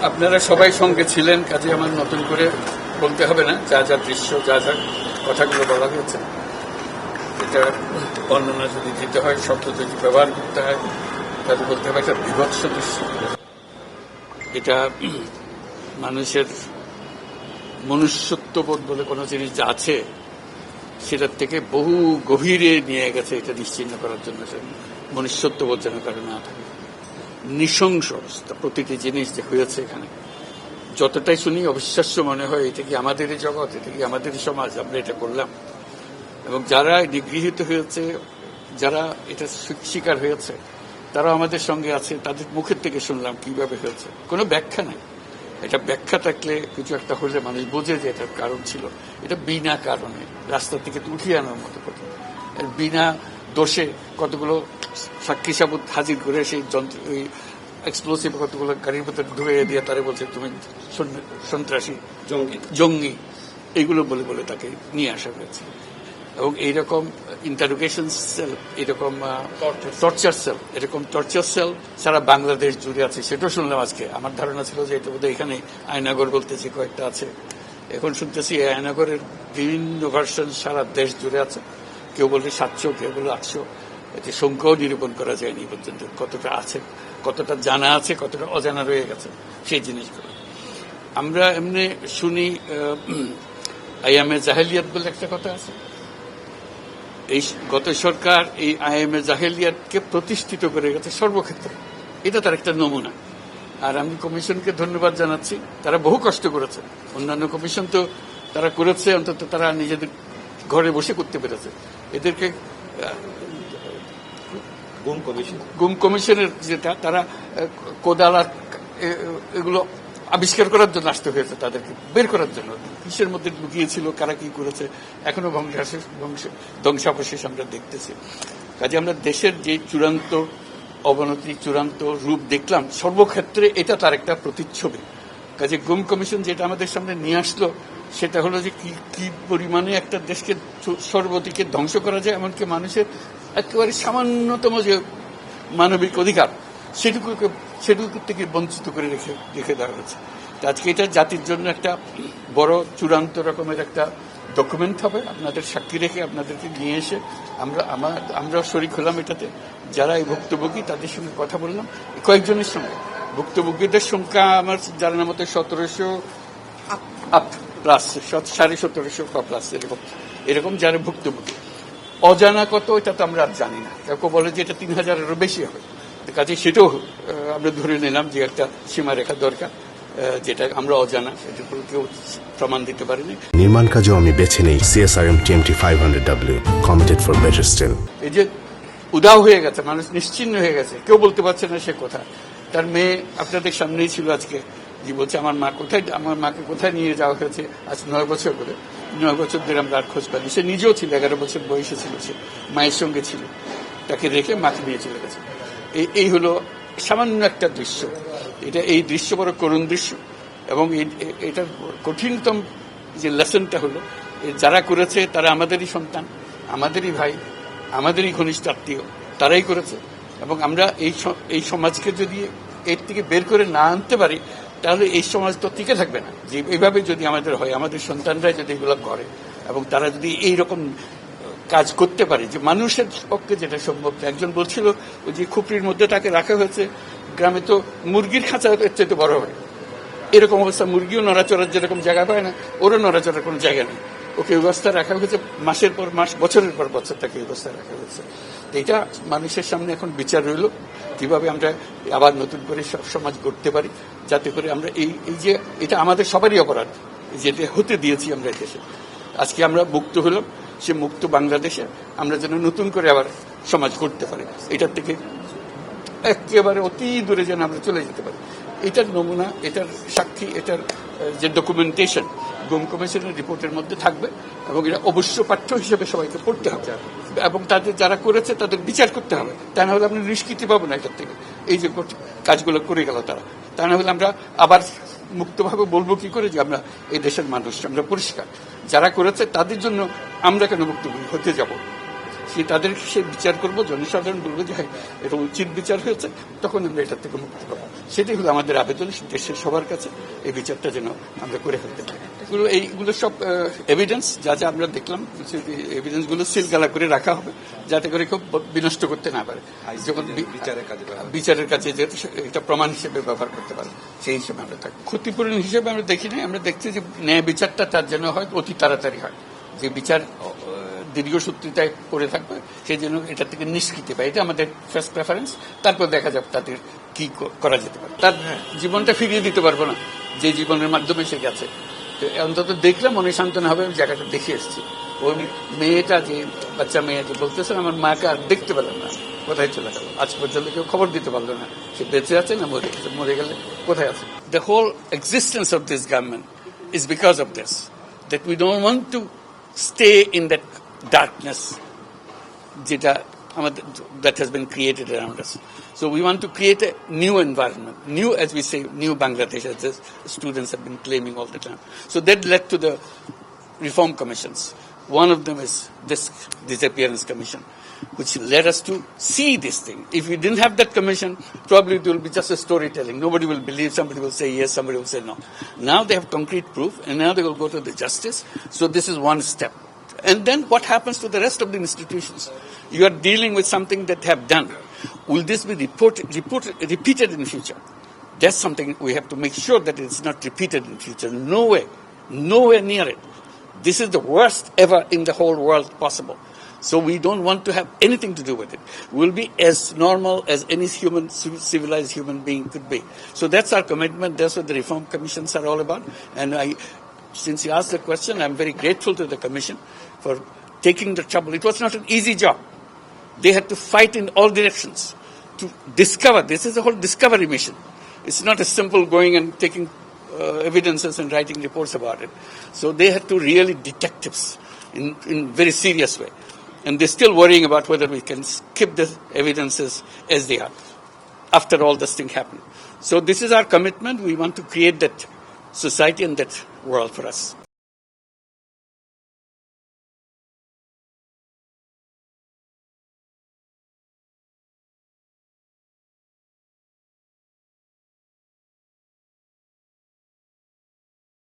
আপনারা সবাই সঙ্গে ছিলেন, কাজে আমার নতুন করে বলতে হবে না। যা যা দৃশ্য, যা যা কথাগুলো বলা হয়েছে, এটা বর্ণনা যদি দিতে হয়, শব্দ যদি ব্যবহার করতে হয়, তাহলে বলতে হবে একটা বিভৎস দৃশ্য। এটা মানুষের মনুষ্যত্ববোধ বলে কোনো জিনিস যা আছে সেটার থেকে বহু গভীরে নিয়ে গেছে। এটা নিশ্চিহ্ন করার জন্য মনুষ্যত্ববোধ যেন কারো না থাকে। নৃশংস অবস্থা, প্রতিটি জিনিস যে হয়েছে এখানে যতটাই শুনি অবিশ্বাস্য মনে হয়। এটা কি আমাদেরই জগৎ, এটা কি আমাদেরই সমাজ, আমরা এটা করলাম? এবং যারা নিগৃহীত হয়েছে, যারা এটা শিকার হয়েছে, তারা আমাদের সঙ্গে আছে। তাদের মুখের থেকে শুনলাম কিভাবে হয়েছে। কোনো ব্যাখ্যা নাই। এটা ব্যাখ্যা থাকলে কিছু একটা হলে মানুষ বোঝে যে এটার কারণ ছিল। এটা বিনা কারণে রাস্তা থেকে উঠিয়ে আনার মতো কথা। বিনা দোষে কতগুলো সাক্ষী সাবুত হাজির করে সেই যন্ত্র, ওই এক্সপ্লোসিভ কতগুলো গাড়ির ভিতরে ঢুকিয়ে দিয়ে তারা বলছে তুমি সন্ত্রাসী, জঙ্গি, এইগুলো বলে বলে তাকে নিয়ে আসা হয়েছে। এবং এইরকম ইন্টারোগেশন সেল, এরকম টর্চার সেল, এরকম টর্চার সেল সারা বাংলাদেশ জুড়ে আছে। সেটাও শুনলাম আজকে। আমার ধারণা ছিল যে এটা বোধহয় এখানে আয়নাগর বলতেছি কয়েকটা আছে, এখন শুনতেছি আয়নাগরের বিভিন্ন ভার্সন সারা দেশ জুড়ে আছে। কেউ বলে 700, কেউ বলে 800। এতে সংখ্যাও নিরূপণ করা যায়নি পর্যন্ত কতটা আছে, কতটা জানা আছে, কতটা অজানা রয়ে গেছে সেই জিনিসগুলো। আমরা এমনি শুনি আইএমএ জাহেলিয়াত বলে একটা কথা আছে। এই গত সরকার এই আইএমএ জাহেলিয়াতকে প্রতিষ্ঠিত করে গেছে সর্বক্ষেত্রে। এটা তার একটা নমুনা। আর আমি কমিশনকে ধন্যবাদ জানাচ্ছি, তারা বহু কষ্ট করেছে। অন্যান্য কমিশন তো তারা করেছে, অন্তত তারা নিজেদের ঘরে বসে করতে পেরেছে। এদেরকে গুম কমিশনের যেটা, তারা কোদাল আর এগুলো আবিষ্কার করার জন্য আসতে হয়েছে, তাদেরকে বের করার জন্য। কিসের মধ্যে লুকিয়েছিল, কারা কি করেছে, এখনো ধ্বংসাবশেষ আমরা দেখতেছি। কাজে আমরা দেশের যে চূড়ান্ত অবনতি, চূড়ান্ত রূপ দেখলাম সর্বক্ষেত্রে, এটা তার একটা প্রতিচ্ছবি। কাজে গুম কমিশন যেটা আমাদের সামনে নিয়ে আসলো, সেটা হলো যে কি পরিমাণে একটা দেশকে সর্বদিকে ধ্বংস করা যায়, এমনকি মানুষের একেবারে সামান্যতম যে মানবিক অধিকার সেটুকু থেকে বঞ্চিত করে রেখে দেওয়া হয়েছে। আজকে এটা জাতির জন্য একটা বড় চূড়ান্ত রকমের একটা ডকুমেন্ট হবে। আপনাদের সাক্ষী রেখে আপনাদেরকে নিয়ে এসে আমরা শরিক হলাম এটাতে। যারা এই ভুক্তভোগী তাদের সঙ্গে কথা বললাম, কয়েকজনের সঙ্গে। ভুক্তভোগীদের সংখ্যা আমার জানার মতো 1700 প্লাস, 1750 বা প্লাস, এরকম যারা ভুক্তভোগী। অজানা কত এটা তো আমরা আর জানি না। কেউ বলে যে এটা 3000-এরও বেশি হবে। কাজে সেটাও আমরা ধরে নিলাম যে একটা সীমারেখা দরকার, যেটা আমরা অজানা, সেটার উপর কেউ প্রমাণ দিতে পারেনি। নির্মাণ কাজেও আমি বেছে নেই CSRM TMT 500W, committed for better still। এই যে উদাও হয়ে গেছে, মানুষ নিশ্চিন্ন হয়ে গেছে, কেউ বলতে পারছে না সে কোথায়। তার মেয়ে আপনাদের সামনেই ছিল আজকে, যে বলছে আমার মাকে কোথায় নিয়ে যাওয়া হয়েছে। আজ 9 বছর করে, 9 বছর ধরে আমরা আর খোঁজ পাইনি। সে নিজেও ছিল, 11 বছর বয়সে ছিল, সে মায়ের সঙ্গে ছিল, তাকে রেখে মাকে নিয়ে চলে গেছে। এই হলো সামান্য একটা দৃশ্য। এই দৃশ্য বড় করুণ দৃশ্য। এবং এটার কঠিনতম যে লেসনটা হলো, যারা করেছে তারা আমাদেরই সন্তান, আমাদেরই ভাই, আমাদেরই ঘনিষ্ঠ আত্মীয়, তারাই করেছে। এবং আমরা এই সমাজকে যদি এর থেকে বের করে না আনতে পারি, তাহলে এই সমাজ তো টিকে থাকবে না। যে এইভাবে যদি আমাদের হয়, আমাদের সন্তানরাই যদি এগুলো করে, এবং তারা যদি এইরকম কাজ করতে পারে, যে মানুষের পক্ষে যেটা সম্ভব। একজন বলছিল ওই যে খুপড়ির মধ্যে তাকে রাখা হয়েছে, গ্রামে তো মুরগির খাঁচা এর চেয়ে বড় হয়। এরকম অবস্থা, মুরগিও নড়াচড়ার যেরকম জায়গা পায় না, ওরও নড়াচড়ার কোনো জায়গা নেই। ওকে ব্যবস্থায় রাখা হয়েছে, মাসের পর মাস, বছরের পর বছর তাকে ব্যবস্থায় রাখা হয়েছে। এটা মানুষের সামনে এখন বিচার রইল, কিভাবে আমরা আবার নতুন করে সমাজ গড়তে পারি, যাতে করে আমরা এই যে এটা আমাদের সবারই অপরাধ, যেটা হতে দিয়েছি আমরা দেশে। আজকে আমরা মুক্ত হলাম, সে মুক্ত বাংলাদেশে আমরা যেন নতুন করে আবার সমাজ গড়তে পারি। এটার থেকে একেবারে অতি দূরে যেন আমরা চলে যেতে পারি। এটার নমুনা, এটার সাক্ষী, এটার যে ডকুমেন্টেশন গুম কমিশনের রিপোর্টের মধ্যে থাকবে, এবং এটা অবশ্য পাঠ্য হিসেবে সবাইকে পড়তে হবে, এবং তাদের যারা করেছে তাদের বিচার করতে হবে। তা না হলে আমরা নিষ্কৃতি পাবো না এটার থেকে। এই যে কাজগুলো করে গেল তারা, তা না হলে আমরা আবার মুক্তভাবে বলবো কি করে যে আমরা এই দেশের মানুষ, আমরা পরিষ্কার। যারা করেছে তাদের জন্য আমরা কেন মুক্তভোগী হতে যাব? তাদের সে বিচার করবো, জনসাধারণ বলবো যে হ্যাঁ এটা উচিত বিচার হয়েছে, তখন আমরা এটার থেকে মুক্তি পাবো। সেটাই হলো আমাদের আবেদন দেশের সবার কাছে, এই বিচারটা যেন আমরা করে ফেলতে পারি। এইগুলো সব এভিডেন্স, যা যা আমরা দেখলাম, এভিডেন্স গুলো সিলগালা করে রাখা হবে, যাতে করে কেউ বিনষ্ট করতে না পারে, যখন বিচারের কাছে যেহেতু এটা প্রমাণ হিসেবে ব্যবহার করতে পারে, সেই হিসেবে আমরা থাকি। ক্ষতিপূরণ হিসেবে আমরা দেখি না, আমরা দেখছি যে ন্যায় বিচারটা তার জন্য হয় অতি তাড়াতাড়ি হয়, যে বিচার দীর্ঘসূত্রিতায় পড়ে থাকবে, সেই জন্য এটা থেকে নিষ্কৃতি পায়। এটা আমাদের ফার্স্ট প্রেফারেন্স। তারপর দেখা যাবে তাদের কি করা যেতে পারে। তার জীবনটা ফিরিয়ে দিতে পারবো না যে জীবনের মাধ্যমে সে গেছে, অন্তত দেখলে মনে সান্ত্বনা হবে। আমি জায়গাটা দেখে এসেছি। ওই মেয়েটা, যে বাচ্চা মেয়ে, যে বলতেছেন আমার মাকে আর দেখতে পেলাম না, কোথায় চলে গেল, আজ পর্যন্ত কেউ খবর দিতে পারলো না সে বেঁচে আছে না মরে গেছে, মরে গেলে কোথায় আছে। The whole existence of this government is because of this, that we don't want to stay in that darkness that has been created around us. So we want to create a new environment, new, as we say, new Bangladesh, as the students have been claiming all the time. So that led to the reform commissions. One of them is this disappearance commission, which led us to see this thing. If we didn't have that commission, probably it will be just a storytelling. Nobody will believe, somebody will say yes, somebody will say no. Now they have concrete proof, and now they will go to the justice. So this is one step. And then what happens to the rest of the institutions? You are dealing with something that they have done. Will this be repeated in future? That's something we have to make sure that it's not repeated in future. No way. Nowhere near it. This is the worst ever in the whole world possible. So we don't want to have anything to do with it. We'll be as normal as any civilized human being could be. So that's our commitment. That's what the reform commissions are all about. And since you asked the question, I'm very grateful to the Commission for taking the trouble. It was not an easy job. They had to fight in all directions to discover. This is a whole discovery mission. It's not as simple going and taking evidences and writing reports about it. So they had to really detectives in very serious way. And they're still worrying about whether we can skip the evidences as they are after all this thing happened. So this is our commitment. We want to create that society and that world for us.